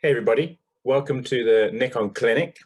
Hey everybody, welcome to the Nikon Clinic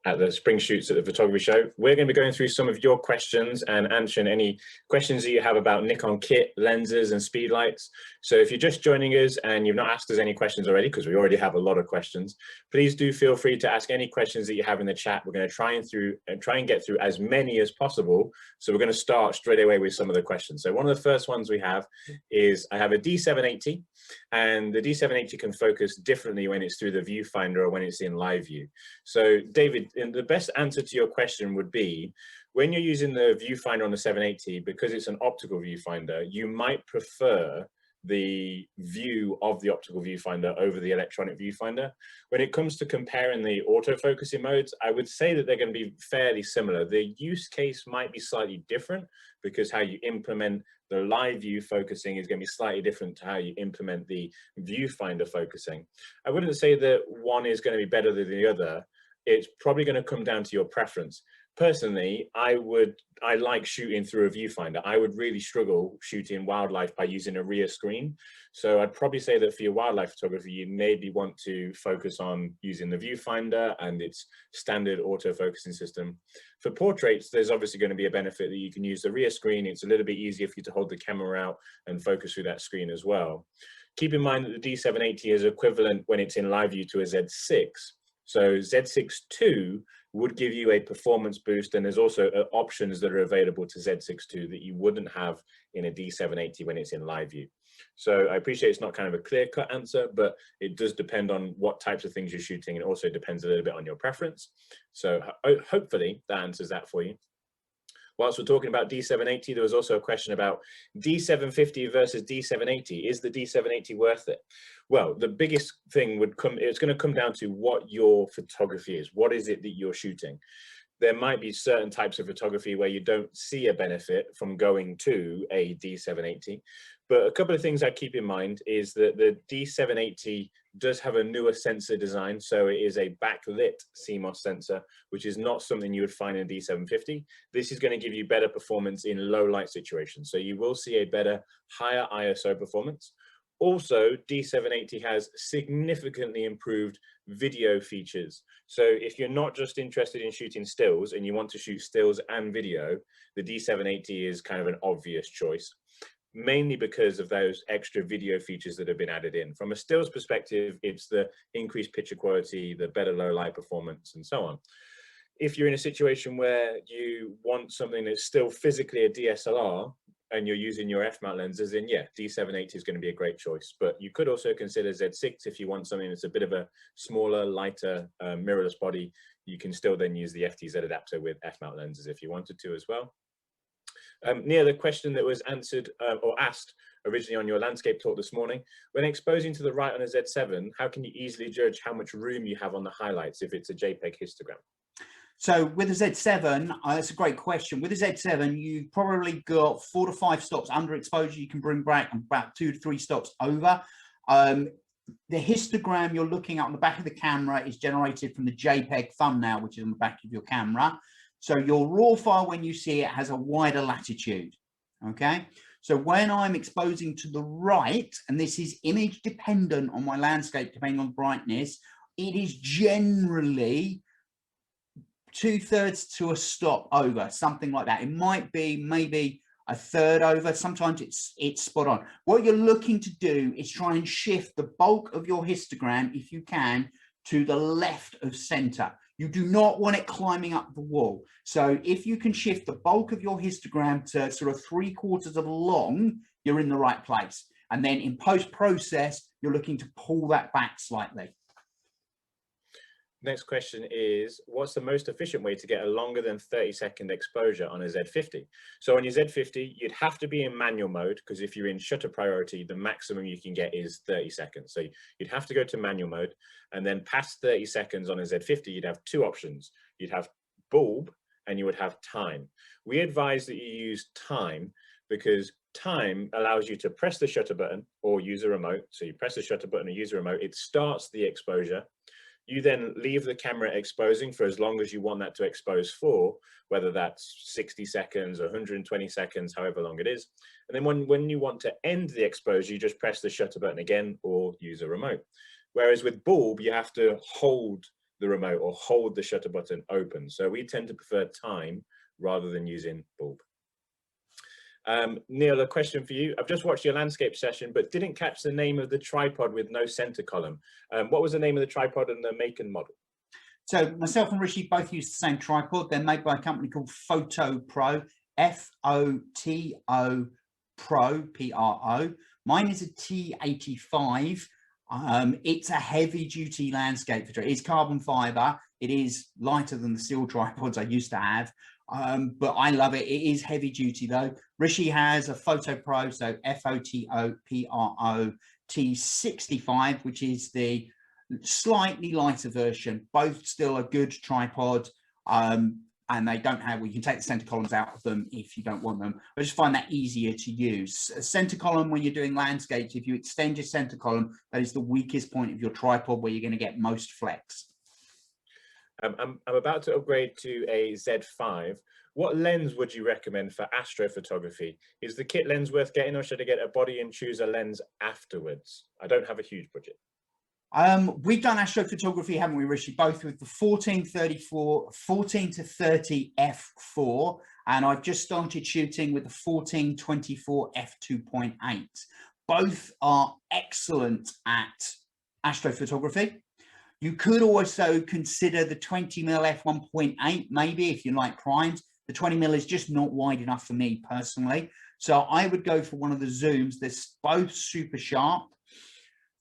at the Spring Shoots at the Photography Show. We're going to be going through some of your questions and answering any questions that you have about Nikon kit, lenses and speedlights. So if you're just joining us and you've not asked us any questions already, because we already have a lot of questions, please do feel free to ask any questions that you have in the chat. We're going to try and get through as many as possible. So we're going to start straight away with some of the questions. So one of the first ones we have is, I have a D780 and the D780 can focus differently when it's through the viewfinder or when it's in live view. So David, the best answer to your question would be, when you're using the viewfinder on the 780, because it's an optical viewfinder, you might prefer the view of the optical viewfinder over the electronic viewfinder. When it comes to comparing the autofocusing modes, I would say that they're going to be fairly similar. The use case might be slightly different because how you implement the live view focusing is going to be slightly different to how you implement the viewfinder focusing. I wouldn't say that one is going to be better than the other. It's probably going to come down to your preference. Personally, I like shooting through a viewfinder. I would really struggle shooting wildlife by using a rear screen. So I'd probably say that for your wildlife photography, you maybe want to focus on using the viewfinder and its standard autofocusing system. For portraits, there's obviously going to be a benefit that you can use the rear screen. It's a little bit easier for you to hold the camera out and focus through that screen as well. Keep in mind that the D780 is equivalent when it's in live view to a Z6. So Z6 II would give you a performance boost, and there's also options that are available to Z6 II that you wouldn't have in a D780 when it's in live view. So I appreciate it's not kind of a clear-cut answer, but it does depend on what types of things you're shooting, and it also depends a little bit on your preference. So hopefully that answers that for you. Whilst we're talking about D780, there was also a question about D750 versus D780. Is the D780 worth it? Well, the biggest thing it's going to come down to what your photography is. What is it that you're shooting? There might be certain types of photography where you don't see a benefit from going to a D780. But a couple of things I keep in mind is that the D780 does have a newer sensor design. So it is a backlit CMOS sensor, which is not something you would find in a D750. This is going to give you better performance in low light situations. So you will see a better, higher ISO performance. Also, D780 has significantly improved video features. So if you're not just interested in shooting stills and you want to shoot stills and video, the D780 is kind of an obvious choice, mainly because of those extra video features that have been added in. From a stills perspective, it's the increased picture quality, the better low light performance, and so on. If you're in a situation where you want something that's still physically a DSLR, and you're using your f-mount lenses, then yeah, D780 is going to be a great choice. But you could also consider Z6 if you want something that's a bit of a smaller, lighter, mirrorless body. You can still then use the FTZ adapter with f-mount lenses if you wanted to as well. Near the question that was answered or asked originally on your landscape talk this morning, when exposing to the right on a Z7, how can you easily judge how much room you have on the highlights if it's a JPEG histogram? So with a Z7, that's a great question. With a Z7, you've probably got 4 to 5 stops under exposure you can bring back, and about 2 to 3 stops over. The histogram you're looking at on the back of the camera is generated from the JPEG thumbnail, which is on the back of your camera. So your raw file, when you see it, has a wider latitude. Okay. So when I'm exposing to the right, and this is image dependent on my landscape, depending on brightness, it is generally 2/3 to a stop over, something like that. It might be maybe a third over. Sometimes it's spot on. What you're looking to do is try and shift the bulk of your histogram, if you can, to the left of center. You do not want it climbing up the wall. So if you can shift the bulk of your histogram to sort of 3/4 of long, you're in the right place. And then in post-process, you're looking to pull that back slightly. Next question is, what's the most efficient way to get a longer than 30-second exposure on a Z50? So on your Z50, you'd have to be in manual mode, because if you're in shutter priority, the maximum you can get is 30 seconds. So you'd have to go to manual mode, and then past 30 seconds on a Z50, you'd have 2 options. You'd have bulb and you would have time. We advise that you use time because time allows you to press the shutter button or use a remote. So you press the shutter button or use a remote, it starts the exposure. You then leave the camera exposing for as long as you want that to expose for, whether that's 60 seconds or 120 seconds, however long it is. And then when you want to end the exposure, you just press the shutter button again or use a remote. Whereas with bulb, you have to hold the remote or hold the shutter button open. So we tend to prefer time rather than using bulb. Neil, a question for you. I've just watched your landscape session, but didn't catch the name of the tripod with no center column. What was the name of the tripod and the make and model? So myself and Ricci both use the same tripod. They're made by a company called Photo Pro, F-O-T-O Pro, P-R-O. Mine is a T85. It's a heavy duty landscape photography. It's carbon fiber. It is lighter than the steel tripods I used to have. But I love it. It is heavy duty though. Ricci has a Photo Pro, so F-O-T-O-P-R-O T65, which is the slightly lighter version. Both still a good tripod, and they don't have, well, you can take the center columns out of them if you don't want them. I just find that easier to use. A center column, when you're doing landscapes, if you extend your center column, that is the weakest point of your tripod where you're going to get most flex. I'm about to upgrade to a Z5. What lens would you recommend for astrophotography? Is the kit lens worth getting, or should I get a body and choose a lens afterwards? I don't have a huge budget. We've done astrophotography, haven't we, Ricci? Both with the 14-30 f4, and I've just started shooting with the 14-24 f2.8. Both are excellent at astrophotography. You could also consider the 20mm f1.8, maybe, if you like primes. The 20mm is just not wide enough for me personally. So I would go for one of the zooms. They're both super sharp.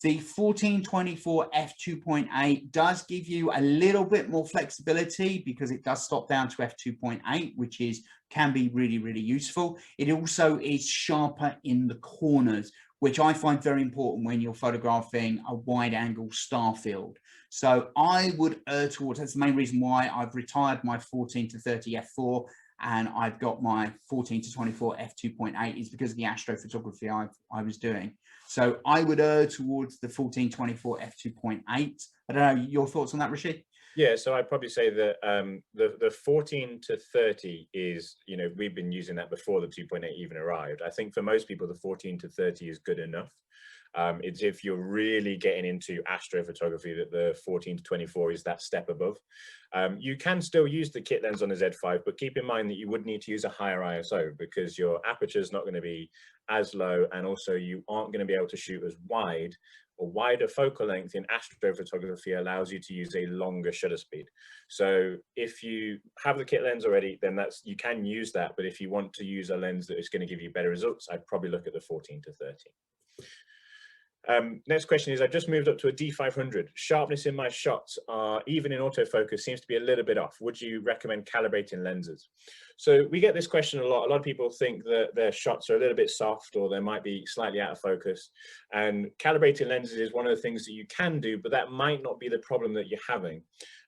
The 14-24 f2.8 does give you a little bit more flexibility because it does stop down to f2.8, which can be really, really useful. It also is sharper in the corners, which I find very important when you're photographing a wide angle star field. So I would err towards, that's the main reason why I've retired my 14-30 f4 and I've got my 14-24 f2.8, is because of the astrophotography I was doing. So I would err towards the 14-24 f2.8. I don't know, your thoughts on that, Ricci? Yeah, so I'd probably say that the 14-30 is, you know, we've been using that before the 2.8 even arrived. I think for most people, the 14-30 is good enough. It's if you're really getting into astrophotography that the 14-24 is that step above. You can still use the kit lens on a Z5, but keep in mind that you would need to use a higher ISO because your aperture is not going to be as low, and also you aren't going to be able to shoot as wide. A wider focal length in astrophotography allows you to use a longer shutter speed. So if you have the kit lens already, then you can use that. But if you want to use a lens that is going to give you better results, I'd probably look at the 14-30. Next question is, I've just moved up to a D500. Sharpness in my shots even in autofocus seems to be a little bit off. Would you recommend calibrating lenses? So we get this question a lot. A lot of people think that their shots are a little bit soft or they might be slightly out of focus. And calibrating lenses is one of the things that you can do, but that might not be the problem that you're having.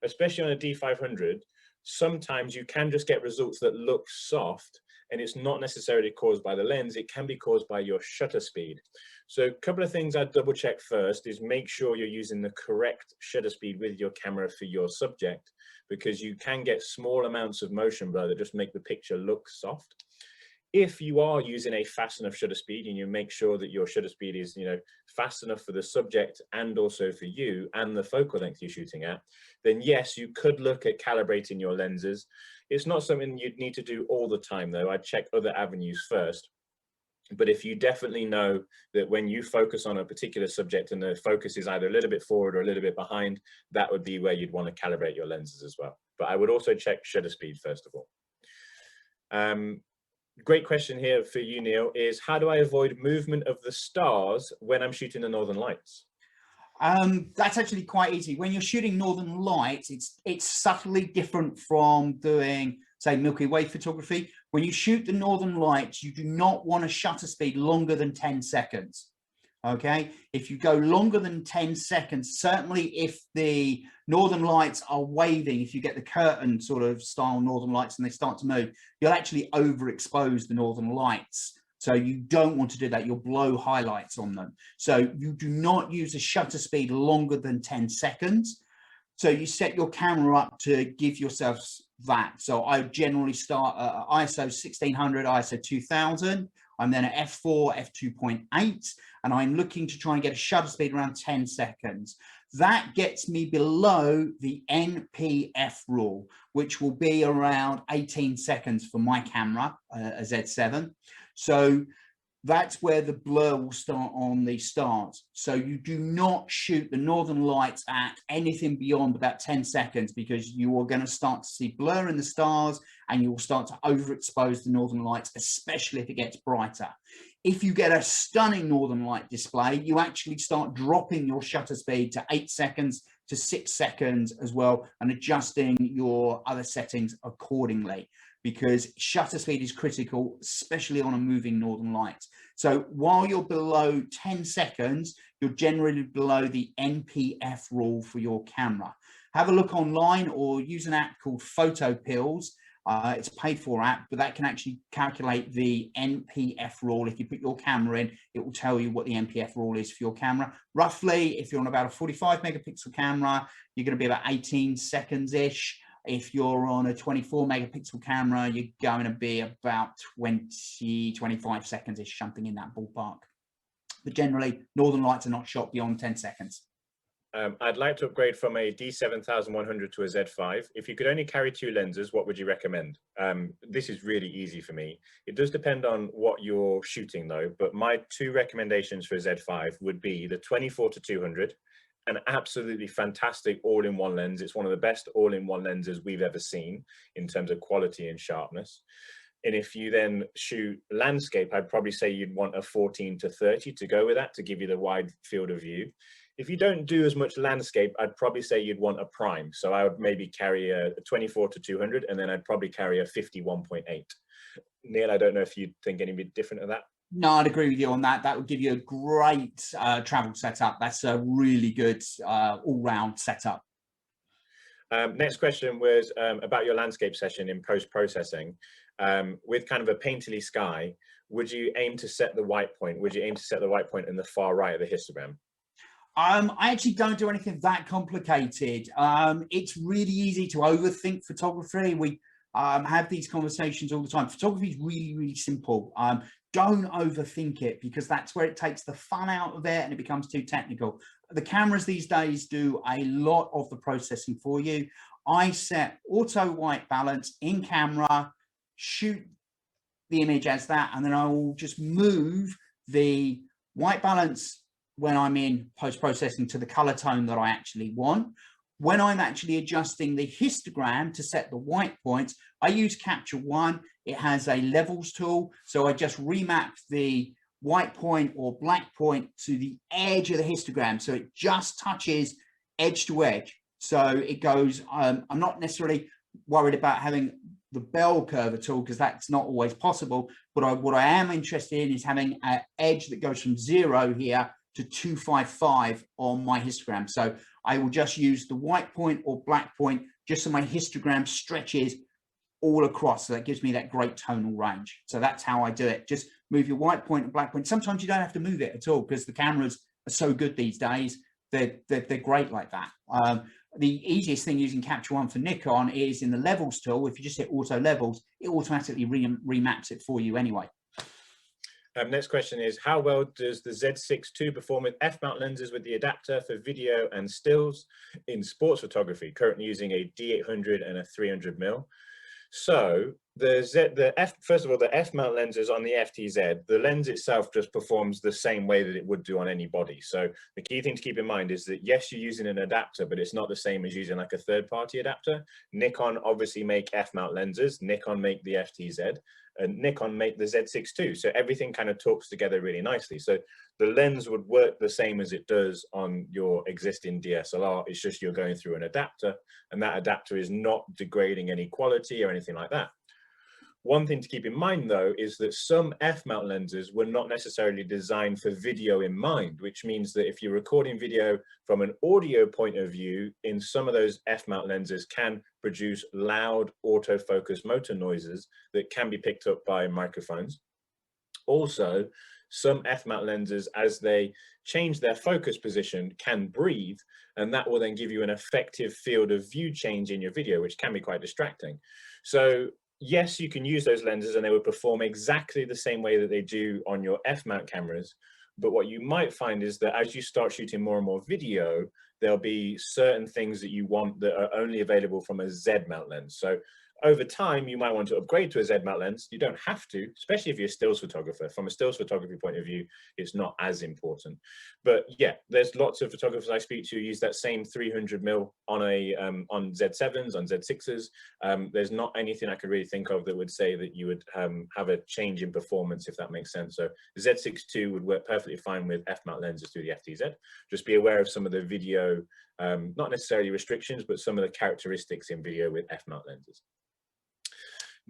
Especially on a D500, sometimes you can just get results that look soft, and it's not necessarily caused by the lens. It can be caused by your shutter speed. So a couple of things I'd double check first is make sure you're using the correct shutter speed with your camera for your subject, because you can get small amounts of motion blur that just make the picture look soft. If you are using a fast enough shutter speed and you make sure that your shutter speed is, you know, fast enough for the subject and also for you and the focal length you're shooting at, then yes, you could look at calibrating your lenses. It's not something you'd need to do all the time though. I'd check other avenues first. But if you definitely know that when you focus on a particular subject and the focus is either a little bit forward or a little bit behind, that would be where you'd want to calibrate your lenses as well. But I would also check shutter speed first of all. Great question here for you, Neil, is how do I avoid movement of the stars when I'm shooting the Northern Lights? That's actually quite easy. When you're shooting Northern Lights, it's subtly different from doing, say, Milky Way photography. When you shoot the Northern Lights, you do not want a shutter speed longer than 10 seconds. Okay, if you go longer than 10 seconds, certainly if the Northern Lights are waving, if you get the curtain sort of style Northern Lights and they start to move, you'll actually overexpose the Northern Lights. So you don't want to do that. You'll blow highlights on them. So you do not use a shutter speed longer than 10 seconds. So you set your camera up to give yourself that. So I generally start at ISO 1600, ISO 2000. I'm then at f4, f2.8, and I'm looking to try and get a shutter speed around 10 seconds. That gets me below the NPF rule, which will be around 18 seconds for my camera, a Z7. So that's where the blur will start on the stars. So you do not shoot the northern lights at anything beyond about 10 seconds, because you are going to start to see blur in the stars and you will start to overexpose the northern lights, especially if it gets brighter. If you get a stunning northern light display, you actually start dropping your shutter speed to 8 seconds to 6 seconds as well, and adjusting your other settings accordingly, because shutter speed is critical, especially on a moving northern light. So while you're below 10 seconds, you're generally below the NPF rule for your camera. Have a look online or use an app called Photo Pills. It's a paid for app, but that can actually calculate the NPF rule. If you put your camera in, it will tell you what the NPF rule is for your camera. Roughly, if you're on about a 45 megapixel camera, you're going to be about 18 seconds-ish. If you're on a 24 megapixel camera, you're going to be about 20, 25 seconds-ish, something in that ballpark. But generally, northern lights are not shot beyond 10 seconds. I'd like to upgrade from a D7100 to a Z5. If you could only carry 2 lenses, what would you recommend? This is really easy for me. It does depend on what you're shooting though, but my 2 recommendations for a Z5 would be the 24-200, an absolutely fantastic all-in-one lens. It's one of the best all-in-one lenses we've ever seen in terms of quality and sharpness. And if you then shoot landscape, I'd probably say you'd want a 14-30 to go with that, to give you the wide field of view. If you don't do as much landscape, I'd probably say you'd want a prime. So I would maybe carry a 24-200, and then I'd probably carry a 51.8. Neil, I don't know if you'd think any bit different of that. No, I'd agree with you on that. That would give you a great travel setup. That's a really good all-round setup. Next question was about your landscape session in post-processing. With kind of a painterly sky, would you aim to set the white point? Would you aim to set the white point in the far right of the histogram? I actually don't do anything that complicated. It's really easy to overthink photography. We have these conversations all the time. Photography is really, really simple. Don't overthink it, because that's where it takes the fun out of it and it becomes too technical. The cameras these days do a lot of the processing for you. I set auto white balance in camera, shoot the image as that, and then I will just move the white balance when I'm in post-processing to the color tone that I actually want. When I'm actually adjusting the histogram to set the white points, I use Capture One. It has a levels tool, so I just remap the white point or black point to the edge of the histogram, so it just touches edge to edge. So it goes, I'm not necessarily worried about having the bell curve at all, because that's not always possible, but what I am interested in is having an edge that goes from 0 here to 255 on my histogram. So I will just use the white point or black point just so my histogram stretches all across. So that gives me that great tonal range. So that's how I do it. Just move your white point and black point. Sometimes you don't have to move it at all, because the cameras are so good these days. They're great like that. The easiest thing using Capture One for Nikon is in the levels tool. If you just hit auto levels, it automatically remaps it for you anyway. Next question is, how well does the Z6 II perform with F-mount lenses with the adapter for video and stills in sports photography? Currently using a D800 and a 300mm. So first of all, the F-mount lenses on the FTZ, the lens itself just performs the same way that it would do on any body. So the key thing to keep in mind is that yes, you're using an adapter, but it's not the same as using like a third-party adapter. Nikon obviously make F-mount lenses, Nikon make the FTZ, and Nikon make the Z6 II. So everything kind of talks together really nicely. So the lens would work the same as it does on your existing DSLR. It's just you're going through an adapter, and that adapter is not degrading any quality or anything like that. One thing to keep in mind though is that some F-mount lenses were not necessarily designed for video in mind, which means that if you're recording video from an audio point of view, in some of those F-mount lenses can produce loud autofocus motor noises that can be picked up by microphones. Also, some F-mount lenses, as they change their focus position, can breathe, and that will then give you an effective field of view change in your video, which can be quite distracting. So yes, you can use those lenses and they would perform exactly the same way that they do on your f-mount cameras. But what you might find is that as you start shooting more and more video, there'll be certain things that you want that are only available from a Z-mount lens. So over time, you might want to upgrade to a Z-mount lens. You don't have to, especially if you're a stills photographer. From a stills photography point of view, it's not as important. But yeah, there's lots of photographers I speak to who use that same 300mm on on Z7s, on Z6s. There's not anything I could really think of that would say that you would have a change in performance, if that makes sense. So the Z6 II would work perfectly fine with f-mount lenses through the FTZ. Just be aware of some of the video, not necessarily restrictions, but some of the characteristics in video with f-mount lenses.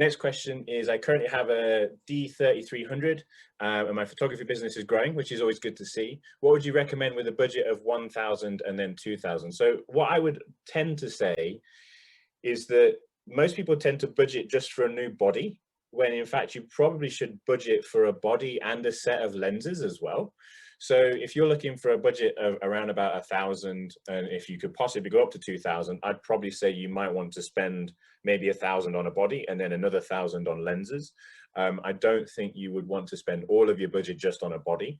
Next question is, I currently have a D3300 and my photography business is growing, which is always good to see. What would you recommend with a budget of 1,000 and then 2,000? So what I would tend to say is that most people tend to budget just for a new body, when in fact you probably should budget for a body and a set of lenses as well. So if you're looking for a budget of around about 1,000, and if you could possibly go up to 2,000, I'd probably say you might want to spend maybe 1,000 on a body and then another 1,000 on lenses. I don't think you would want to spend all of your budget just on a body.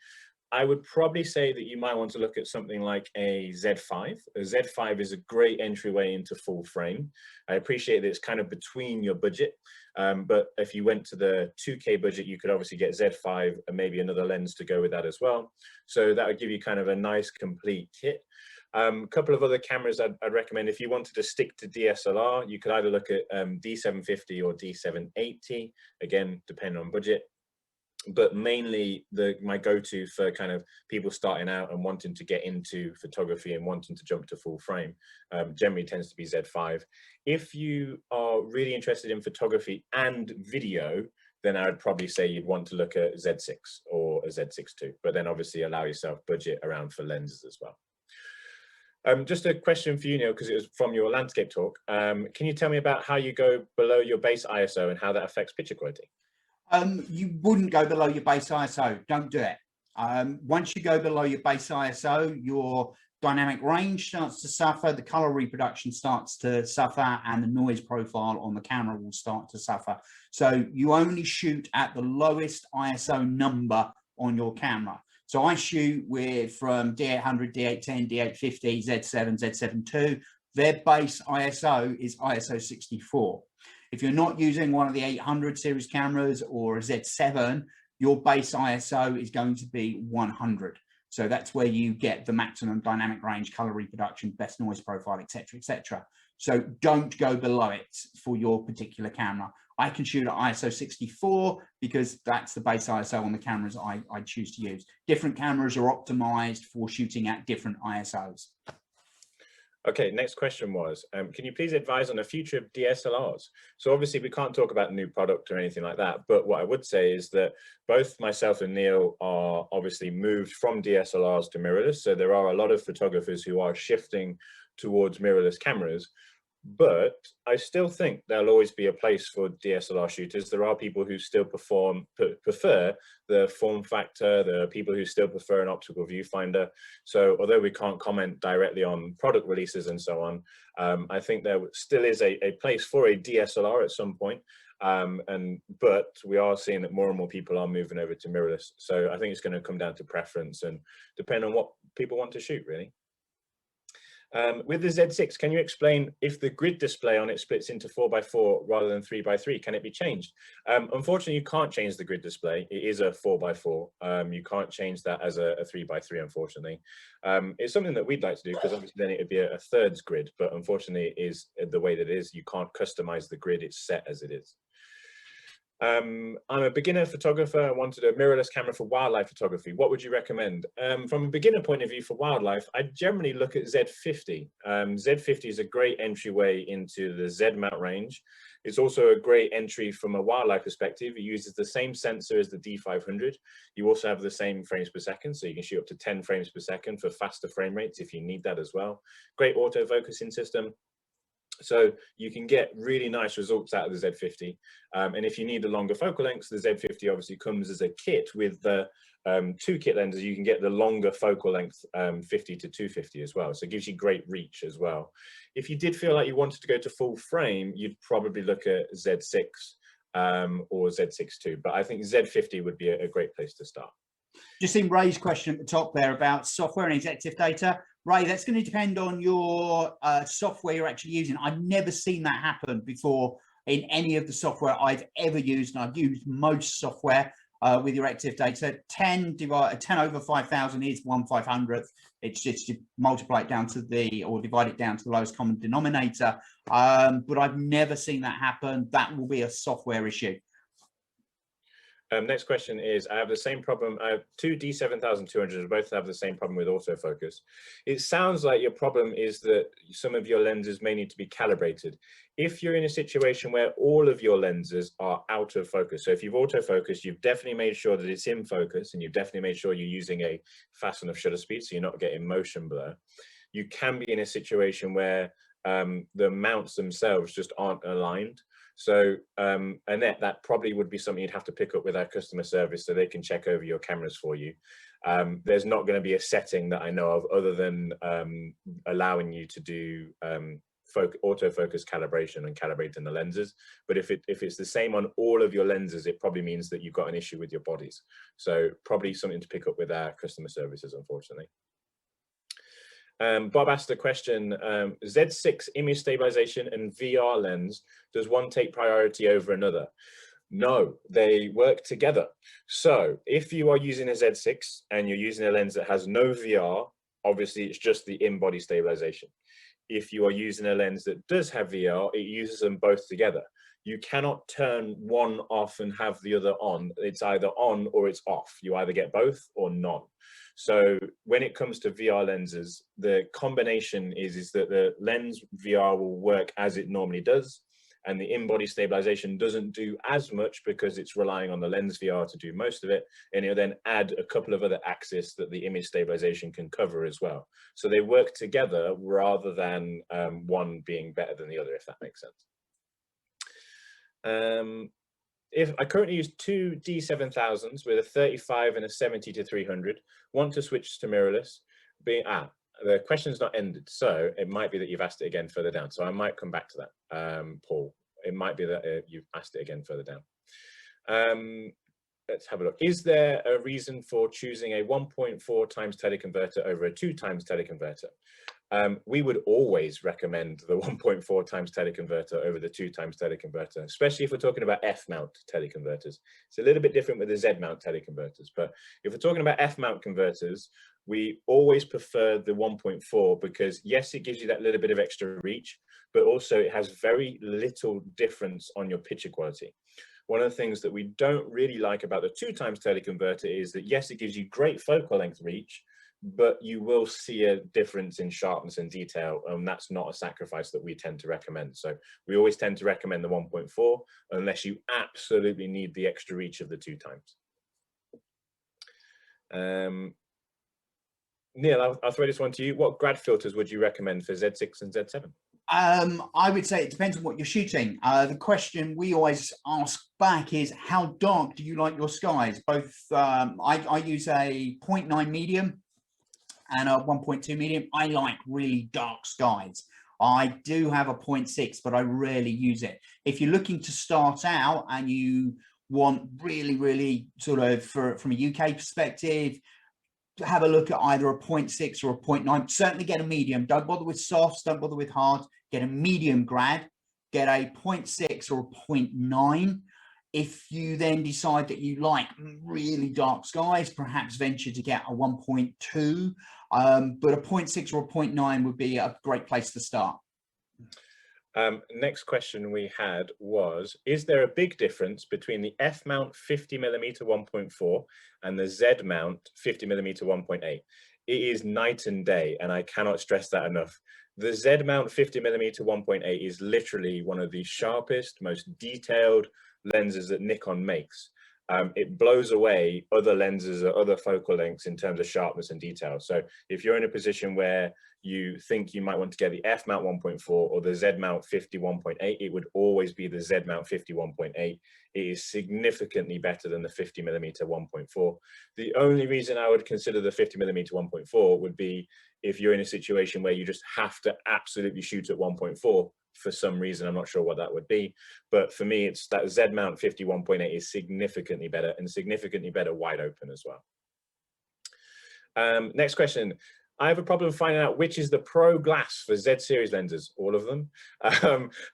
I would probably say that you might want to look at something like a Z5. A Z5 is a great entryway into full frame. I appreciate that it's kind of between your budget, but if you went to the 2K budget, you could obviously get Z5 and maybe another lens to go with that as well. So that would give you kind of a nice complete kit. A couple of other cameras I'd recommend if you wanted to stick to DSLR, you could either look at D750 or D780, again, depending on budget. But mainly my go-to for kind of people starting out and wanting to get into photography and wanting to jump to full frame generally tends to be Z5. If you are really interested in photography and video, then I would probably say you'd want to look at Z6 or a Z6 II, but then obviously allow yourself budget around for lenses as well. Just a question for you, Neil, because it was from your landscape talk. Can you tell me about how you go below your base ISO and how that affects picture quality? You wouldn't go below your base ISO. Don't do it. Once you go below your base ISO, your dynamic range starts to suffer, the color reproduction starts to suffer, and the noise profile on the camera will start to suffer. So you only shoot at the lowest ISO number on your camera. So I shoot with from D800, D810, D850, Z7, Z7 II. Their base ISO is ISO 64. If you're not using one of the 800 series cameras or a Z7, your base ISO is going to be 100. So that's where you get the maximum dynamic range, color reproduction, best noise profile, etc., etc. So don't go below it for your particular camera. I can shoot at ISO 64 because that's the base ISO on the cameras I choose to use. Different cameras are optimized for shooting at different ISOs. Okay, next question was, can you please advise on the future of DSLRs? So obviously we can't talk about new product or anything like that, but what I would say is that both myself and Neil are obviously moved from DSLRs to mirrorless. So there are a lot of photographers who are shifting towards mirrorless cameras, but I still think there'll always be a place for DSLR shooters. There are people who still prefer the form factor. There are people who still prefer an optical viewfinder. So although we can't comment directly on product releases and so on, I think there still is a place for a DSLR at some point. But we are seeing that more and more people are moving over to mirrorless. So I think it's going to come down to preference and depend on what people want to shoot, really. With the Z6, can you explain if the grid display on it splits into 4x4 rather than 3x3, can it be changed? Unfortunately, you can't change the grid display. It is a 4x4. You can't change that as a 3x3, unfortunately. It's something that we'd like to do because obviously then it would be a thirds grid, but unfortunately it is the way that it is. You can't customize the grid, it's set as it is. I'm a beginner photographer. I wanted a mirrorless camera for wildlife photography. What would you recommend? From a beginner point of view for wildlife, I generally look at Z50. Z50 is a great entryway into the Z mount range. It's also a great entry from a wildlife perspective. It uses the same sensor as the D500. You also have the same frames per second, so you can shoot up to 10 frames per second for faster frame rates if you need that as well. Great auto focusing system. So you can get really nice results out of the Z50. And if you need the longer focal lengths, the Z50 obviously comes as a kit with the 2 kit lenses. You can get the longer focal length 50 to 250 as well. So it gives you great reach as well. If you did feel like you wanted to go to full frame, you'd probably look at Z6. or Z6 but I think Z50 would be a great place to start. Just seen Ray's question at the top there about software and executive data. Ray, that's going to depend on your software you're actually using. I've never seen that happen before in any of the software I've ever used, and I've used most software with your executive data. 10 over 5,000 is 1/500th. It's just you multiply it down to or divide it down to the lowest common denominator. But I've never seen that happen. That will be a software issue. Next question is, I have the same problem. I have two D7200s, both have the same problem with autofocus. It sounds like your problem is that some of your lenses may need to be calibrated. If you're in a situation where all of your lenses are out of focus, so if you've autofocused, you've definitely made sure that it's in focus, and you've definitely made sure you're using a fast enough shutter speed so you're not getting motion blur. You can be in a situation where the mounts themselves just aren't aligned. So Annette, that probably would be something you'd have to pick up with our customer service so they can check over your cameras for you. There's not going to be a setting that I know of other than allowing you to do autofocus calibration and calibrating the lenses. But if it's the same on all of your lenses, it probably means that you've got an issue with your bodies. So probably something to pick up with our customer services, unfortunately. Bob asked a question, Z6 image stabilization and VR lens, does one take priority over another? No, they work together. So if you are using a Z6 and you're using a lens that has no VR, obviously it's just the in-body stabilization. If you are using a lens that does have VR, it uses them both together. You cannot turn one off and have the other on. It's either on or it's off. You either get both or none. So when it comes to VR lenses, the combination is that the lens VR will work as it normally does, and the in-body stabilization doesn't do as much because it's relying on the lens VR to do most of it, and it'll then add a couple of other axes that the image stabilization can cover as well. So they work together rather than one being better than the other, if that makes sense. If I currently use two D7000s with a 35 and a 70-300, want to switch to mirrorless, the question's not ended, so it might be that you've asked it again further down. So I might come back to that, Paul. It might be that you've asked it again further down. Let's have a look. Is there a reason for choosing a 1.4 times teleconverter over a 2 times teleconverter? We would always recommend the 1.4 times teleconverter over the 2 times teleconverter, especially if we're talking about F-mount teleconverters. It's a little bit different with the Z-mount teleconverters, but if we're talking about F-mount converters, we always prefer the 1.4 because yes, it gives you that little bit of extra reach, but also it has very little difference on your picture quality. One of the things that we don't really like about the 2 times teleconverter is that yes, it gives you great focal length reach, but you will see a difference in sharpness and detail, and that's not a sacrifice that we tend to recommend. So we always tend to recommend the 1.4 unless you absolutely need the extra reach of the 2 times. Neil, I'll throw this one to you. What grad filters would you recommend for Z6 and Z7? I would say it depends on what you're shooting. The question we always ask back is, how dark do you like your skies? Both, I use a 0.9 medium and a 1.2 medium. I like really dark skies. I do have a 0.6, but I rarely use it. If you're looking to start out and you want really sort of, from a UK perspective, have a look at either a 0.6 or a 0.9. Certainly get a medium. Don't bother with softs, don't bother with hard. Get a medium grad, get a 0.6 or a 0.9. If you then decide that you like really dark skies, perhaps venture to get a 1.2, but a 0.6 or a 0.9 would be a great place to start. Next question we had was, is there a big difference between the F-mount 50mm 1.4 and the Z-mount 50mm 1.8? It is night and day, and I cannot stress that enough. The Z-mount 50mm 1.8 is literally one of the sharpest, most detailed lenses that Nikon makes. It blows away other lenses or other focal lengths in terms of sharpness and detail. So if you're in a position where you think you might want to get the F-mount 1.4 or the Z-mount 50 1.8, it would always be the Z-mount 50 1.8. It is significantly better than the 50mm 1.4. The only reason I would consider the 50mm 1.4 would be if you're in a situation where you just have to absolutely shoot at 1.4, for some reason. I'm not sure what that would be, but for me, it's that Z mount 51.8 is significantly better, and significantly better wide open as well. Next question. I have a problem finding out which is the pro glass for Z series lenses, all of them.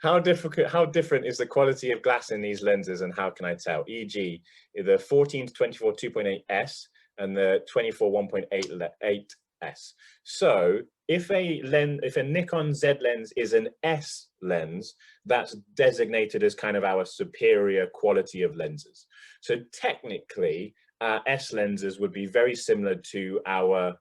How different is the quality of glass in these lenses, and how can I tell? E.g., the 14 to 24 2.8S and the 24 1.8S. So if a Nikon Z lens is an S lens, that's designated as kind of our superior quality of lenses. So technically, S lenses would be very similar to our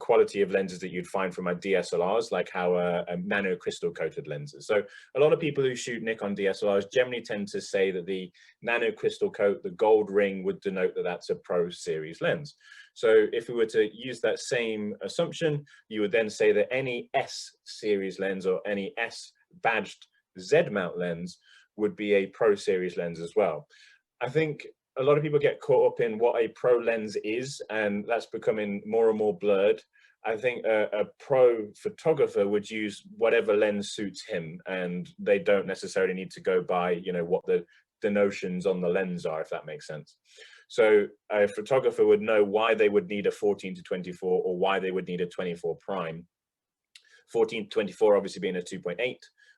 quality of lenses that you'd find from our DSLRs, like our nanocrystal coated lenses. So a lot of people who shoot Nikon DSLRs generally tend to say that the nanocrystal coat, the gold ring, would denote that that's a pro series lens. So if we were to use that same assumption, you would then say that any S series lens or any S badged Z mount lens would be a pro series lens as well. I think a lot of people get caught up in what a pro lens is, and that's becoming more and more blurred. I think a pro photographer would use whatever lens suits him, and they don't necessarily need to go by, you know, what the notions on the lens are, if that makes sense. So a photographer would know why they would need a 14 to 24 or why they would need a 24 prime. 14 to 24 obviously being a 2.8,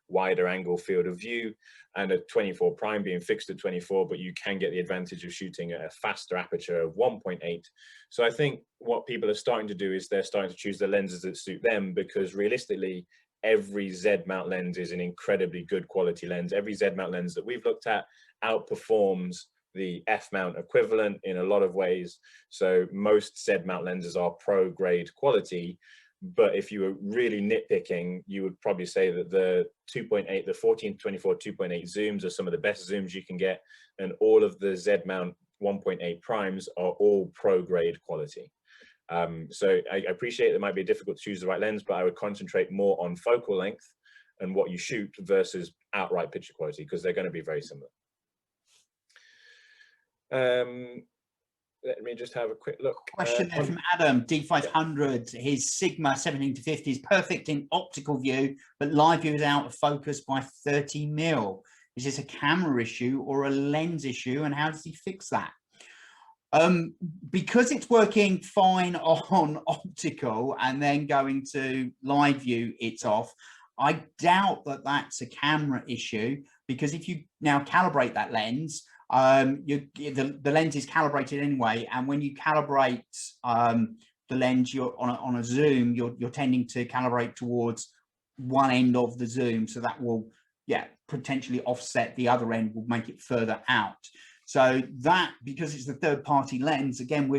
wider angle field of view, and a 24 prime being fixed at 24, but you can get the advantage of shooting at a faster aperture of 1.8. So I think what people are starting to do is they're starting to choose the lenses that suit them, because realistically, every Z mount lens is an incredibly good quality lens. Every Z mount lens that we've looked at outperforms the F mount equivalent in a lot of ways. So most Z mount lenses are pro grade quality. But if you were really nitpicking, you would probably say that the 2.8, the 14 to 24 2.8 zooms are some of the best zooms you can get, and all of the Z mount 1.8 primes are all pro grade quality. So I appreciate it might be difficult to choose the right lens, but I would concentrate more on focal length and what you shoot versus outright picture quality, because they're going to be very similar. Let me just have a quick look. Question there from Adam, D500. His Sigma 17 to 50 is perfect in optical view, but live view is out of focus by 30 mil. Is this a camera issue or a lens issue, and how does he fix that? Because it's working fine on optical and then going to live view, it's off. I doubt that that's a camera issue, because if you now calibrate that lens, the lens is calibrated anyway, and when you calibrate the lens, you're on a zoom, you're tending to calibrate towards one end of the zoom, so that will potentially offset the other end, will make it further out. So that, because it's the third-party lens, again,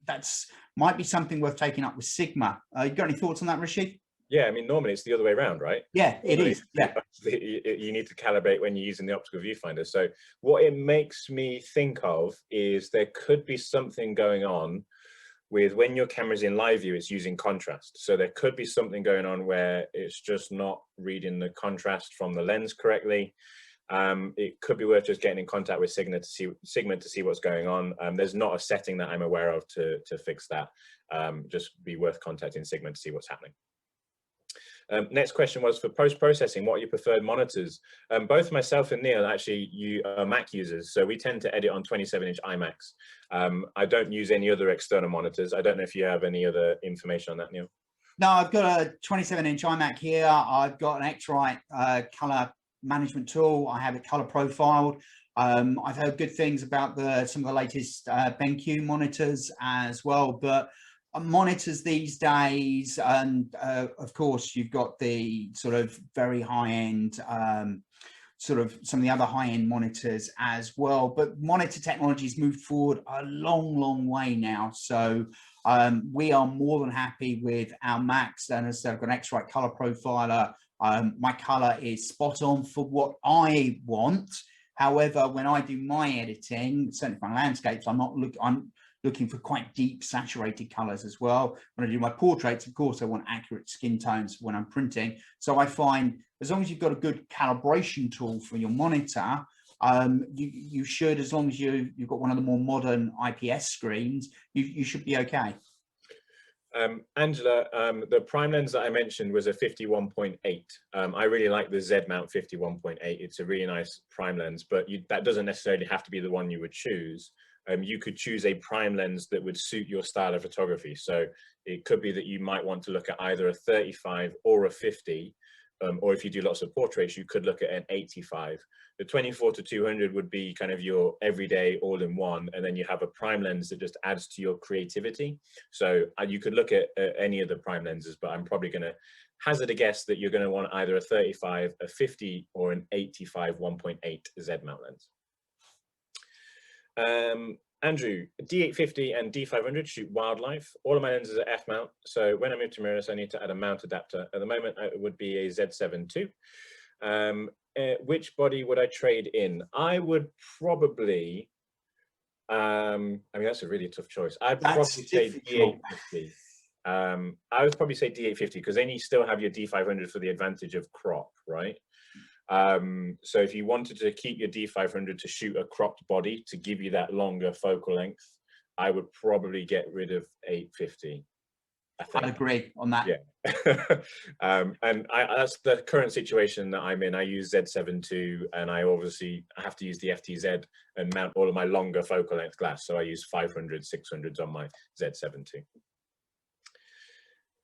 that's might be something worth taking up with Sigma. You got any thoughts on that, Ricci? Yeah, I mean, normally it's the other way around, right? Yeah, it is. Yeah, you need to calibrate when you're using the optical viewfinder. So what it makes me think of is there could be something going on with when your camera's in live view, it's using contrast. So there could be something going on where it's just not reading the contrast from the lens correctly. It could be worth just getting in contact with Sigma to see what's going on. There's not a setting that I'm aware of to fix that. Just be worth contacting Sigma to see what's happening. Next question was for post-processing, what are your preferred monitors? Both myself and Neil actually are Mac users, so we tend to edit on 27-inch iMacs. I don't use any other external monitors. I don't know if you have any other information on that, Neil. No, I've got a 27-inch iMac here. I've got an X-Rite color management tool. I have it color profiled. I've heard good things about some of the latest BenQ monitors as well, but monitors these days, and of course you've got the sort of very high-end sort of some of the other high-end monitors as well, but monitor technology's moved forward a long way now. So we are more than happy with our Macs, and as I've got an X-Rite color profiler. My color is spot on for what I want. However, when I do my editing, certainly for my landscapes, I'm looking for quite deep saturated colors as well. When I do my portraits, of course, I want accurate skin tones when I'm printing. So I find as long as you've got a good calibration tool for your monitor, you should, as long as you've got one of the more modern IPS screens, you should be okay. Angela, the prime lens that I mentioned was a 51.8. I really like the Z mount 51.8. It's a really nice prime lens, but that doesn't necessarily have to be the one you would choose. You could choose a prime lens that would suit your style of photography. So it could be that you might want to look at either a 35 or a 50, or if you do lots of portraits, you could look at an 85. The 24-200 would be kind of your everyday all-in-one, and then you have a prime lens that just adds to your creativity. So you could look at any of the prime lenses, but I'm probably going to hazard a guess that you're going to want either a 35, a 50, or an 85 1.8 Z mount lens. Andrew, D850 and D500 shoot wildlife. All of my lenses are F mount, so when I move to mirrorless, I need to add a mount adapter. At the moment, it would be a Z7 II. Which body would I trade in? I would probably, I mean, that's a really tough choice. I'd probably say D850. I would probably say D850 because then you still have your D500 for the advantage of crop, right? So if you wanted to keep your D500 to shoot a cropped body to give you that longer focal length, I would probably get rid of 850. I agree on that. Yeah. And that's the current situation that I'm in. I use Z7 II, and I obviously have to use the FTZ and mount all of my longer focal length glass. So I use 500, 600s on my Z7 II.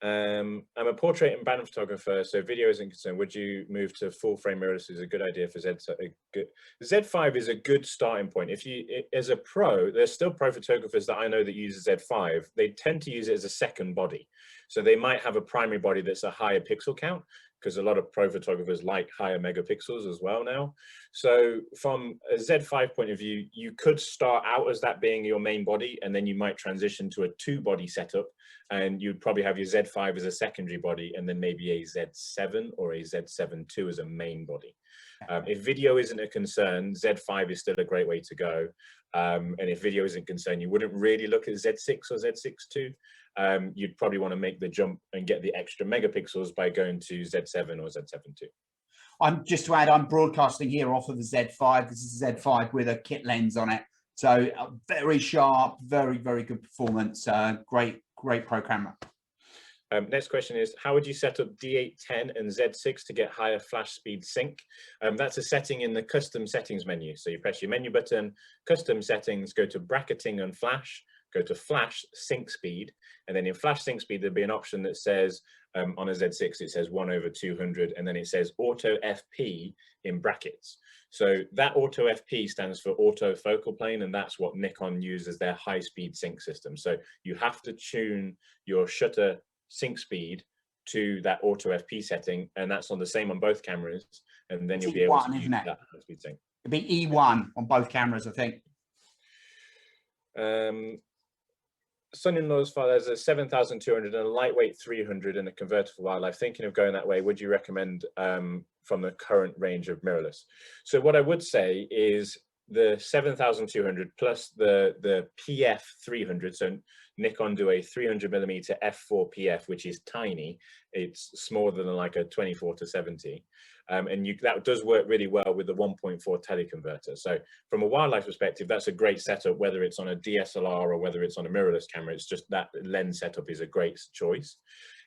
I'm a portrait and brand photographer, so video isn't concerned. Would you move to full frame mirrorless? Is a good idea for Z5 is a good starting point. If you, as a pro, there's still pro photographers that I know that use Z5. They tend to use it as a second body. So they might have a primary body that's a higher pixel count, because a lot of pro photographers like higher megapixels as well now. So from a Z5 point of view, you could start out as that being your main body, and then you might transition to a two-body setup, and you'd probably have your Z5 as a secondary body, and then maybe a Z7 or a Z7 II as a main body. If video isn't a concern, Z5 is still a great way to go. And if video isn't concerned, you wouldn't really look at Z6 or Z6 II. You'd probably want to make the jump and get the extra megapixels by going to Z7 or Z7 II. I'm just to add, I'm broadcasting here off of the Z5. This is a Z5 with a kit lens on it. So very sharp, very, very good performance. Great pro camera. Next question is, how would you set up D810 and Z6 to get higher flash speed sync? That's a setting in the custom settings menu. So you press your menu button, custom settings, go to bracketing and flash, go to flash sync speed, and then in flash sync speed there'll be an option that says on a Z6 it says 1/200, and then it says auto FP in brackets. So that auto FP stands for auto focal plane, and that's what Nikon uses as their high speed sync system. So you have to tune your shutter sync speed to that auto FP setting, and that's on the same on both cameras, and then you'll be able to use that high speed sync. It'd be E1 on both cameras, I think. Son-in-law's father has a 7,200 and a lightweight 300 and a convertible wildlife. Thinking of going that way, would you recommend from the current range of mirrorless? So what I would say is the 7,200 plus the PF 300. So Nikon do a 300mm f4 PF, which is tiny. It's smaller than like a 24-70. And that does work really well with the 1.4 teleconverter. So from a wildlife perspective, that's a great setup, whether it's on a DSLR or whether it's on a mirrorless camera. It's just that lens setup is a great choice.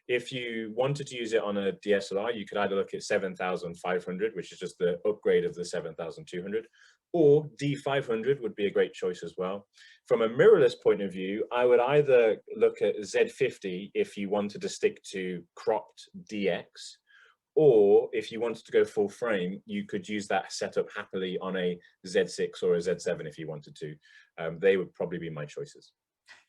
If you wanted to use it on a DSLR, you could either look at 7,500, which is just the upgrade of the 7,200, or D500 would be a great choice as well. From a mirrorless point of view, I would either look at Z50 if you wanted to stick to cropped DX, or if you wanted to go full frame, you could use that setup happily on a Z6 or a Z7 if you wanted to. They would probably be my choices.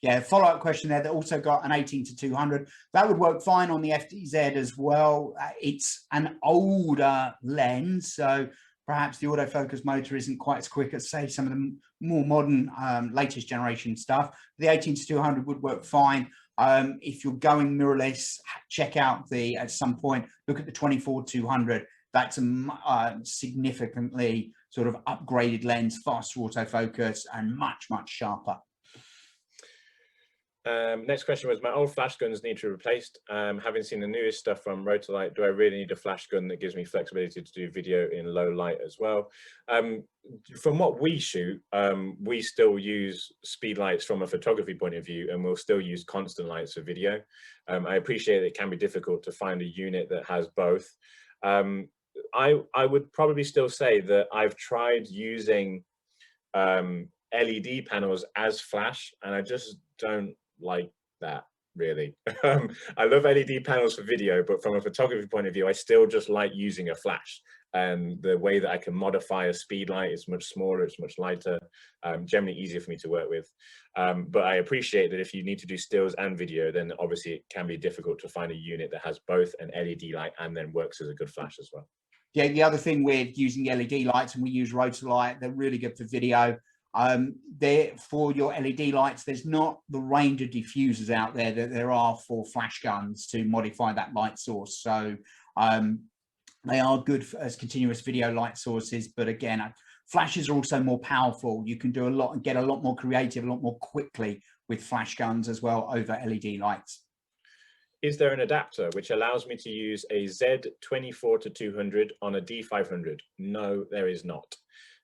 Yeah, follow-up question there that also got an 18-200. That would work fine on the FTZ as well. It's an older lens, so perhaps the autofocus motor isn't quite as quick as, say, some of the more modern, latest generation stuff. The 18-200 would work fine. If you're going mirrorless, check out at some point, look at the 24-200. That's a significantly sort of upgraded lens, faster autofocus, and much, much sharper. Next question was, my old flash guns need to be replaced. Having seen the newest stuff from Rotolight, do I really need a flash gun that gives me flexibility to do video in low light as well? From what we shoot, we still use speed lights from a photography point of view, and we'll still use constant lights for video. I appreciate it can be difficult to find a unit that has both. I would probably still say that I've tried using LED panels as flash, and I just don't like that really. I love LED panels for video, but from a photography point of view, I still just like using a flash. And the way that I can modify a speed light is much smaller, it's much lighter, generally easier for me to work with. But I appreciate that if you need to do stills and video, then obviously it can be difficult to find a unit that has both an LED light and then works as a good flash as well. Yeah, the other thing with using LED lights, and we use Rotolight, they're really good for video. There for your LED lights, there's not the range of diffusers out there that there are for flash guns to modify that light source. So they are good as continuous video light sources, but again, flashes are also more powerful. You can do a lot and get a lot more creative, a lot more quickly with flash guns as well over LED lights. Is there an adapter which allows me to use a Z24-200 on a D500? No, there is not.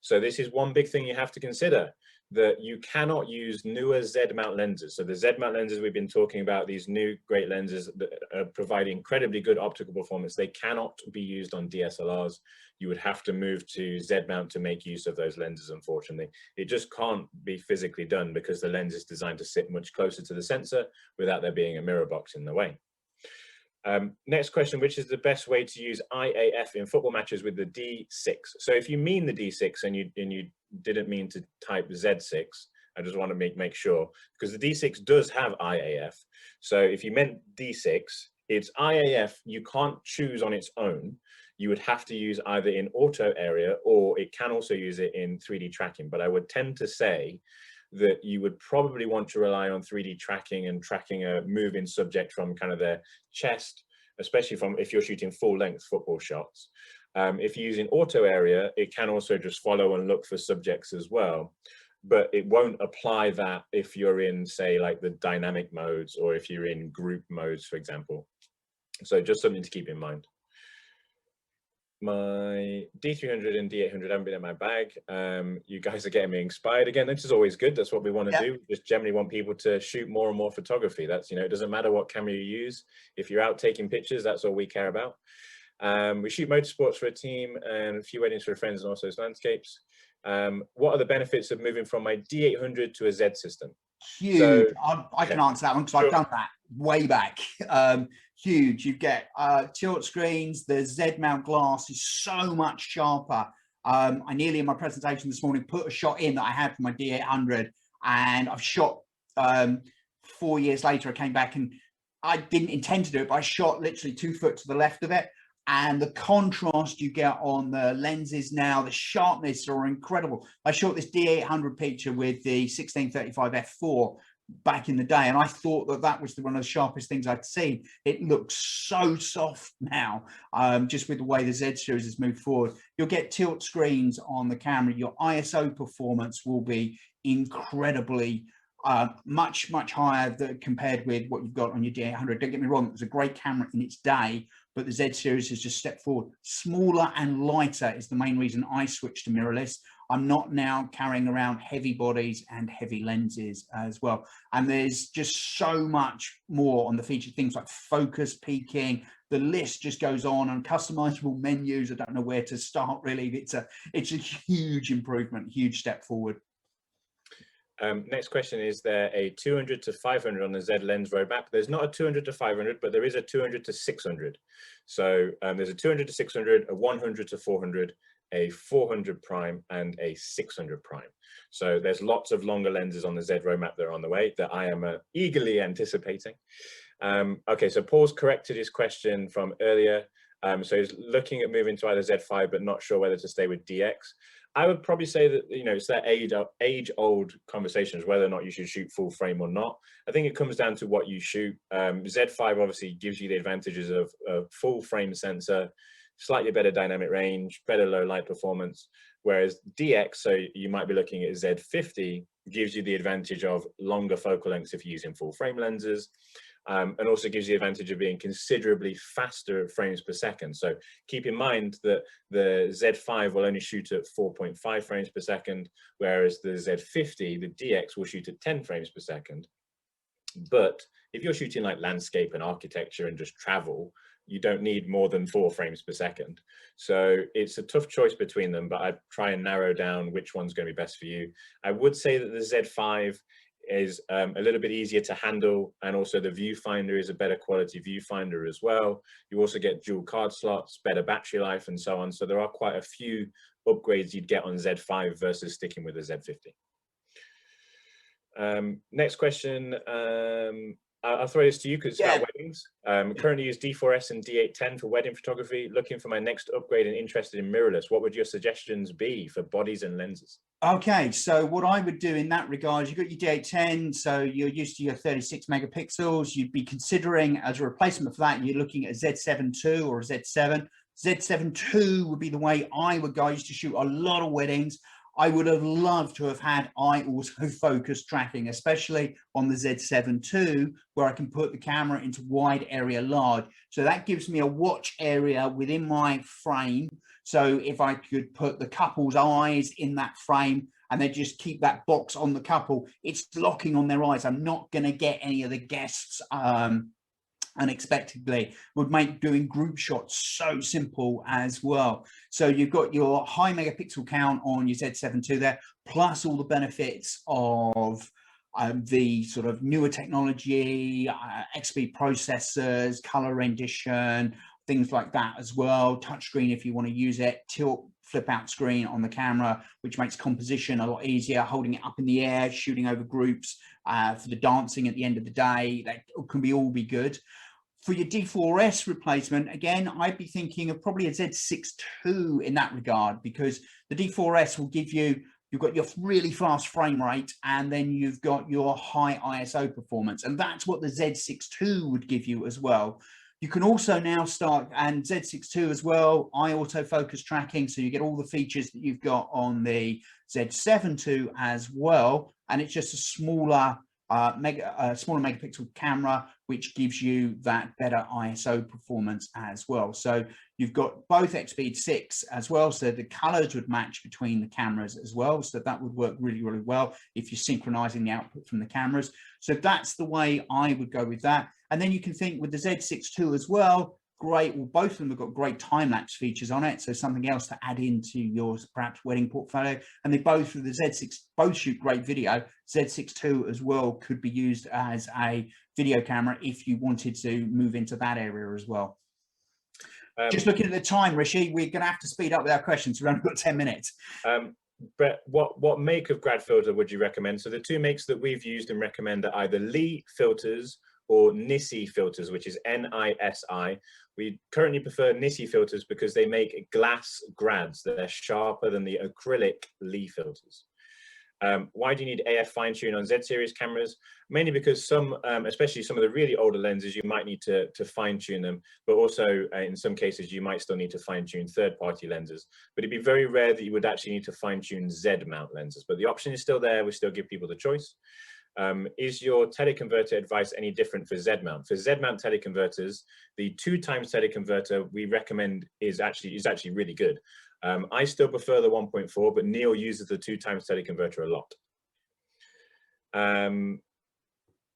So this is one big thing you have to consider, that you cannot use newer Z-mount lenses. So the Z-mount lenses we've been talking about, these new great lenses that provide incredibly good optical performance, they cannot be used on DSLRs. You would have to move to Z-mount to make use of those lenses, unfortunately. It just can't be physically done because the lens is designed to sit much closer to the sensor without there being a mirror box in the way. Next question, which is the best way to use IAF in football matches with the D6? So if you mean the D6 and you didn't mean to type Z6, I just want to make sure, because the D6 does have IAF. So if you meant D6, it's IAF, you can't choose on its own. You would have to use either in auto area, or it can also use it in 3D tracking. But I would tend to say that you would probably want to rely on 3D tracking and tracking a moving subject from kind of their chest, especially from if you're shooting full length football shots. If you're using auto area, it can also just follow and look for subjects as well, but it won't apply that if you're in, say, like the dynamic modes, or if you're in group modes, for example. So just something to keep in mind. My D300 and D800 haven't been in my bag. You guys are getting me inspired again. This is always good. That's what we want to do. We just generally want people to shoot more and more photography. That's, you know, it doesn't matter what camera you use. If you're out taking pictures, that's all we care about. We shoot motorsports for a team and a few weddings for friends, and also landscapes. What are the benefits of moving from my D800 to a Z system? Huge. So, I can answer that one because I've done that way back. Huge. You get tilt screens. The Z mount glass is so much sharper. I nearly in my presentation this morning put a shot in that I had for my D800, and I've shot 4 years later. I came back and I didn't intend to do it, but I shot literally 2 foot to the left of it. And the contrast you get on the lenses now, the sharpness are incredible. I shot this D800 picture with the 1635 f4 back in the day, and I thought that that was one of the sharpest things I'd seen. It looks so soft now, just with the way the Z series has moved forward. You'll get tilt screens on the camera. Your ISO performance will be incredibly much higher compared with what you've got on your D800. Don't get me wrong, it was a great camera in its day, but the Z series has just stepped forward. Smaller and lighter is the main reason I switched to mirrorless. I'm not now carrying around heavy bodies and heavy lenses as well. And there's just so much more on the feature, things like focus peaking. The list just goes on, and customizable menus. I don't know where to start really. It's a huge improvement, huge step forward. Next question, is there a 200 to 500 on the Z lens roadmap? There's not a 200 to 500, but there is a 200 to 600. So there's a 200 to 600, a 100 to 400, a 400 prime, and a 600 prime. So there's lots of longer lenses on the Z roadmap that are on the way that I am eagerly anticipating. Okay, so Paul's corrected his question from earlier. So he's looking at moving to either Z5, but not sure whether to stay with DX. I would probably say that, you know, it's that age-old conversations, whether or not you should shoot full frame or not. I think it comes down to what you shoot. Z5 obviously gives you the advantages of a full frame sensor, slightly better dynamic range, better low light performance, whereas DX, so you might be looking at Z50, gives you the advantage of longer focal lengths if you're using full frame lenses, and also gives you the advantage of being considerably faster frames per second. So keep in mind that the Z5 will only shoot at 4.5 frames per second, whereas the Z50, the DX, will shoot at 10 frames per second. But if you're shooting like landscape and architecture and just travel, you don't need more than 4 frames per second. So it's a tough choice between them, but I try and narrow down which one's going to be best for you. I would say that the Z5 is a little bit easier to handle, and also the viewfinder is a better quality viewfinder as well. You also get dual card slots, better battery life, and so on. So there are quite a few upgrades you'd get on Z5 versus sticking with the Z50. Next question, I'll throw this to you because it's about weddings. Currently use D4S and D810 for wedding photography. Looking for my next upgrade and interested in mirrorless. What would your suggestions be for bodies and lenses? Okay, so what I would do in that regard, you've got your D810, so you're used to your 36 megapixels. You'd be considering, as a replacement for that, you're looking at a Z7 II or a Z7. Z7 II would be the way I would go. I used to shoot a lot of weddings. I would have loved to have had eye autofocus tracking, especially on the Z7 II, where I can put the camera into wide area large. So that gives me a watch area within my frame. So if I could put the couple's eyes in that frame and then just keep that box on the couple, it's locking on their eyes. I'm not going to get any of the guests unexpectedly. Would make doing group shots so simple as well. So you've got your high megapixel count on your Z7 II there, plus all the benefits of the sort of newer technology, XP processors, color rendition, things like that as well. Touchscreen if you want to use it, tilt flip out screen on the camera, which makes composition a lot easier, holding it up in the air, shooting over groups for the dancing at the end of the day. That can all be good. For your D4S replacement, again, I'd be thinking of probably a Z6 II in that regard, because the D4S will give you, you've got your really fast frame rate, and then you've got your high ISO performance. And that's what the Z6 II would give you as well. You can also now start, and Z6 II as well, eye autofocus tracking. So you get all the features that you've got on the Z7 II as well. And it's just a smaller megapixel camera, which gives you that better ISO performance as well. So you've got both XP 6 as well, so the colors would match between the cameras as well. So that would work really, really well if you're synchronizing the output from the cameras. So that's the way I would go with that. And then you can think with the Z6 II as well, great. Well, both of them have got great time-lapse features on it, so something else to add into your perhaps wedding portfolio. And they both, with the Z6, both shoot great video. Z6 II as well could be used as a video camera if you wanted to move into that area as well. Just looking at the time, Ricci, we're going to have to speed up with our questions. We've only got 10 minutes. But what make of Grad filter would you recommend? So the two makes that we've used and recommend are either Lee filters or Nisi filters, which is N-I-S-I. We currently prefer Nisi filters because they make glass grads. They're sharper than the acrylic Lee filters. Why do you need AF fine tune on Z series cameras? Mainly because some, especially some of the really older lenses, you might need to fine tune them, but also in some cases you might still need to fine tune third-party lenses. But it'd be very rare that you would actually need to fine tune Z mount lenses. But the option is still there. We still give people the choice. Is your teleconverter advice any different for Z mount? For Z mount teleconverters, the 2x teleconverter we recommend is actually really good. I still prefer the 1.4, but Neil uses the 2x teleconverter a lot.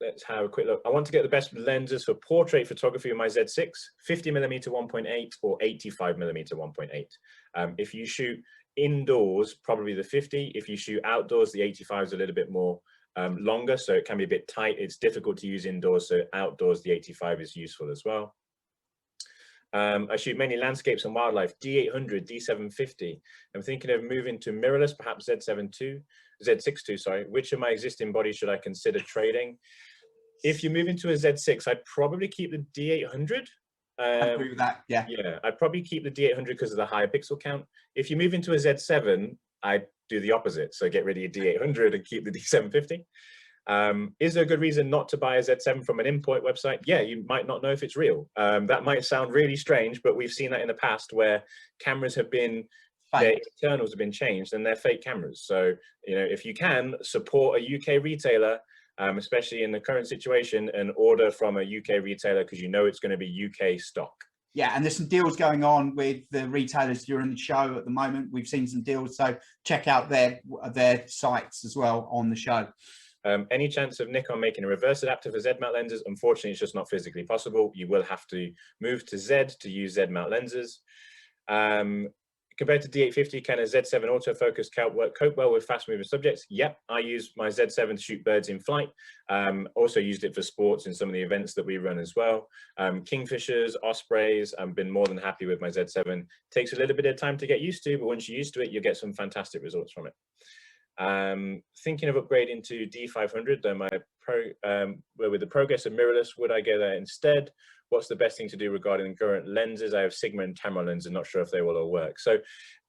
Let's have a quick look. I want to get the best lenses for portrait photography with my Z6, 50mm 1.8 or 85mm 1.8. If you shoot indoors, probably the 50. If you shoot outdoors, the 85 is a little bit more longer, so it can be a bit tight. It's difficult to use indoors, so outdoors the 85 is useful as well. I shoot mainly landscapes and wildlife, D800, D750. I'm thinking of moving to mirrorless, perhaps Z6 II, sorry. Which of my existing bodies should I consider trading? If you move into a Z6, I'd probably keep the D800. I agree with that, yeah. Yeah, I'd probably keep the D800 because of the higher pixel count. If you move into a Z7, I'd do the opposite. So get rid of your D800 and keep the D750. Is there a good reason not to buy a Z7 from an import website? Yeah, you might not know if it's real. That might sound really strange, but we've seen that in the past where cameras have been their Fake. internals have been changed and they're fake cameras. So, you know, if you can support a UK retailer, especially in the current situation, and order from a UK retailer because you know it's going to be UK stock. Yeah, and there's some deals going on with the retailers during the show at the moment. We've seen some deals, so check out their sites as well on the show. Any chance of Nikon making a reverse adapter for Zmat lenses? Unfortunately, it's just not physically possible. You will have to move to Z to use Zmat lenses. Compared to D850, can a Z7 autofocus cope well with fast-moving subjects? Yep, I use my Z7 to shoot birds in flight. Also used it for sports in some of the events that we run as well. Kingfishers, ospreys, I've been more than happy with my Z7. Takes a little bit of time to get used to, but once you're used to it, you'll get some fantastic results from it. Thinking of upgrading to D500, though with the progress of mirrorless, would I go there instead? What's the best thing to do regarding the current lenses? I have Sigma and Tamron lenses, I'm not sure if they will all work. So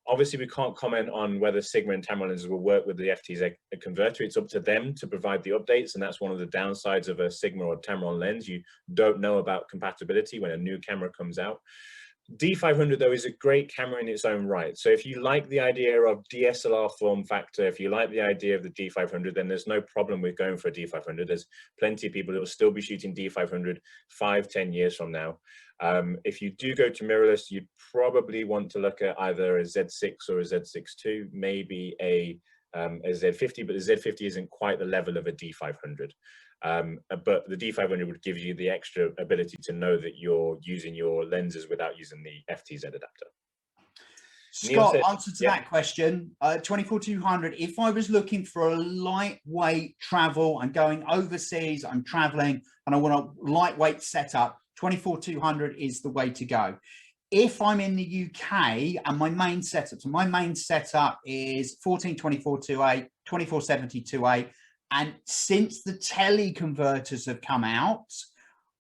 obviously we can't comment on whether Sigma and Tamron lenses will work with the FTZ converter. It's up to them to provide the updates, and that's one of the downsides of a Sigma or Tamron lens. You don't know about compatibility when a new camera comes out. D500 though is a great camera in its own right. So if you like the idea of DSLR form factor, if you like the idea of the D500, then there's no problem with going for a D500. There's plenty of people that will still be shooting D500 5-10 years from now. If you do go to mirrorless, you'd probably want to look at either a Z6 or a Z6 II, maybe a Z50, but the Z50 isn't quite the level of a D500. But the D500 would give you the extra ability to know that you're using your lenses without using the FTZ adapter. Scott, answer to that question, 24-200, if I was looking for a lightweight travel, I'm going overseas, I'm traveling, and I want a lightweight setup, 24-200 is the way to go. If I'm in the UK and my main setup, so my main setup is 14-24-2.8, 24-70-2.8, and since the teleconverters have come out,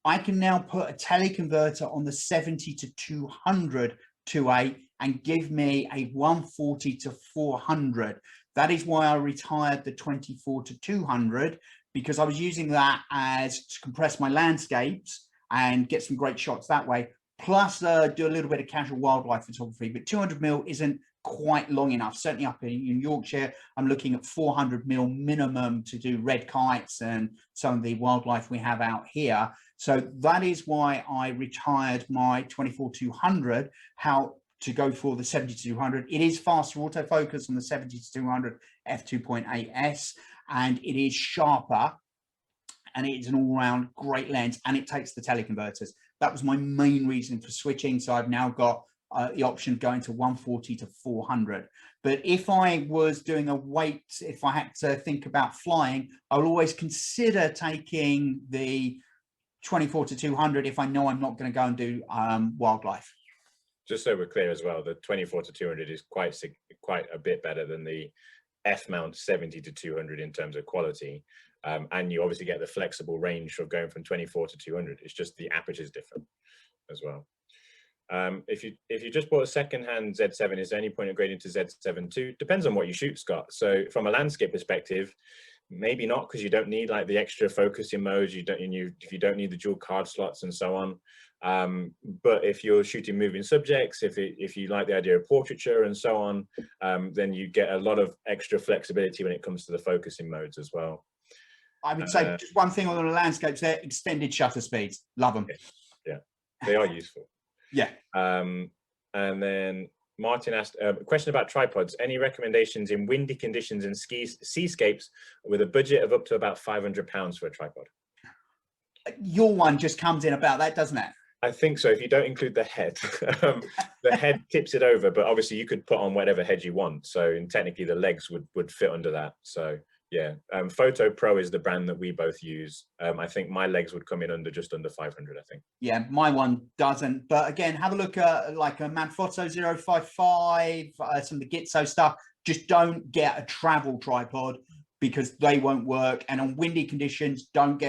I can now put a teleconverter on the 70-200 2.8 and give me a 140-400. That is why I retired the 24-200, because I was using that as to compress my landscapes and get some great shots that way, plus do a little bit of casual wildlife photography. But 200mm isn't quite long enough. Certainly up in Yorkshire, I'm looking at 400mm minimum to do red kites and some of the wildlife we have out here. So that is why I retired my 24-200. How to go for the 70-200? It is faster autofocus on the 70-200 f2.8s, and it is sharper, and it's an all-round great lens, and it takes the teleconverters. That was my main reason for switching. So I've now got the option of going to 140-400. But if I was doing a weight, if I had to think about flying, I will always consider taking the 24-200 if I know I'm not going to go and do wildlife. Just so we're clear as well, the 24-200 is quite a bit better than the F-mount 70-200 in terms of quality. And you obviously get the flexible range of going from 24-200. It's just the aperture is different as well. If you just bought a second-hand Z7, is there any point of upgrading to Z7 II? Depends on what you shoot, Scott. So from a landscape perspective, maybe not, because you don't need like the extra focusing modes. If you don't need the dual card slots and so on. But if you're shooting moving subjects, if you like the idea of portraiture and so on, then you get a lot of extra flexibility when it comes to the focusing modes as well. I would say just one thing on the landscapes there: extended shutter speeds. Love them. Yeah, they are useful. Yeah. And then Martin asked a question about tripods. Any recommendations in windy conditions and seascapes with a budget of up to about £500 for a tripod? Your one just comes in about that, doesn't it? I think so, if you don't include the head. The head tips it over, but obviously you could put on whatever head you want. So technically the legs would fit under that. So yeah, Photo Pro is the brand that we both use. I think my legs would come in just under 500, I think. Yeah, my one doesn't. But again, have a look at like a Manfrotto 055, some of the Gitzo stuff. Just don't get a travel tripod because they won't work. And on windy conditions, don't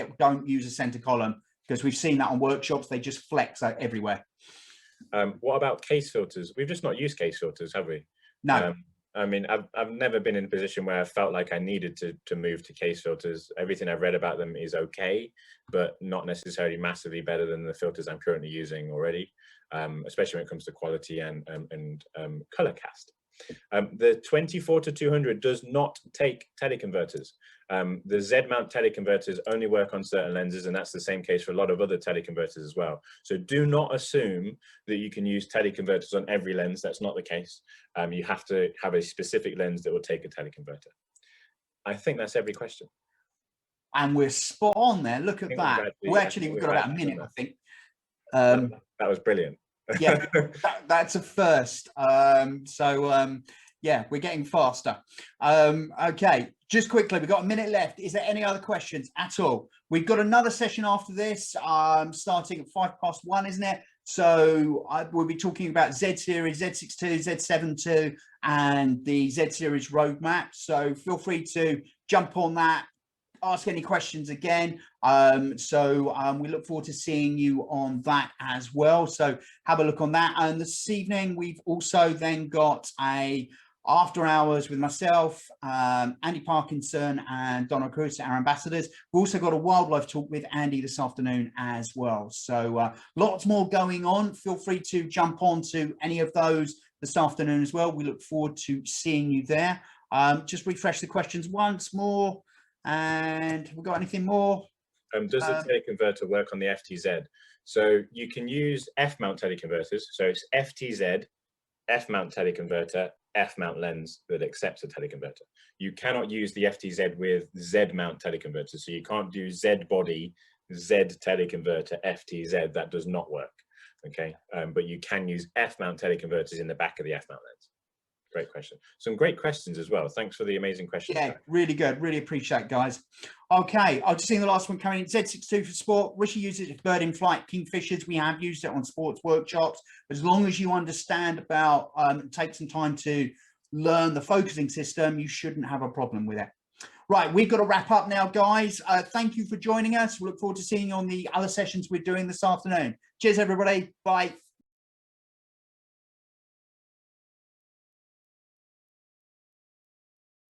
use a center column, because we've seen that on workshops. They just flex out everywhere. What about case filters? We've just not used case filters, have we? No. I mean, I've never been in a position where I felt like I needed to move to case filters. Everything I've read about them is okay, but not necessarily massively better than the filters I'm currently using already, especially when it comes to quality and color cast. The 24-200 does not take teleconverters. The Z-mount teleconverters only work on certain lenses, and that's the same case for a lot of other teleconverters as well. So do not assume that you can use teleconverters on every lens. That's not the case. You have to have a specific lens that will take a teleconverter. I think that's every question. And we're spot on there. Look at that. Well, actually, we've got about a minute, I think. That was brilliant. Yeah, that's a first. Yeah, we're getting faster. Okay, just quickly, we've got a minute left. Is there any other questions at all? We've got another session after this, starting at 1:05, isn't it? So we'll be talking about Z series, Z6 II, Z7 II, and the Z series roadmap. So feel free to jump on that, ask any questions again. We look forward to seeing you on that as well. So have a look on that. And this evening, we've also then got a after hours with myself, Andy Parkinson and Donna Cruz, our ambassadors. We've also got a wildlife talk with Andy this afternoon as well. So lots more going on. Feel free to jump on to any of those this afternoon as well. We look forward to seeing you there. Just refresh the questions once more. And have we got anything more? Does the teleconverter work on the FTZ? So you can use F-mount teleconverters. So it's FTZ, F-mount teleconverter, F-mount lens that accepts a teleconverter. You cannot use the FTZ with Z-mount teleconverters. So you can't do Z-body, Z teleconverter, FTZ. That does not work. Okay, but you can use F-mount teleconverters in the back of the F-mount lens. Great question. Some great questions as well. Thanks for the amazing questions. Yeah, really good. Really appreciate it, guys. Okay, I've just seen the last one coming in. Z6 II for sport. Ricci uses it for bird in flight kingfishers. We have used it on sports workshops. As long as you understand about, take some time to learn the focusing system, you shouldn't have a problem with it. Right, we've got to wrap up now, guys. Thank you for joining us. We look forward to seeing you on the other sessions we're doing this afternoon. Cheers, everybody. Bye.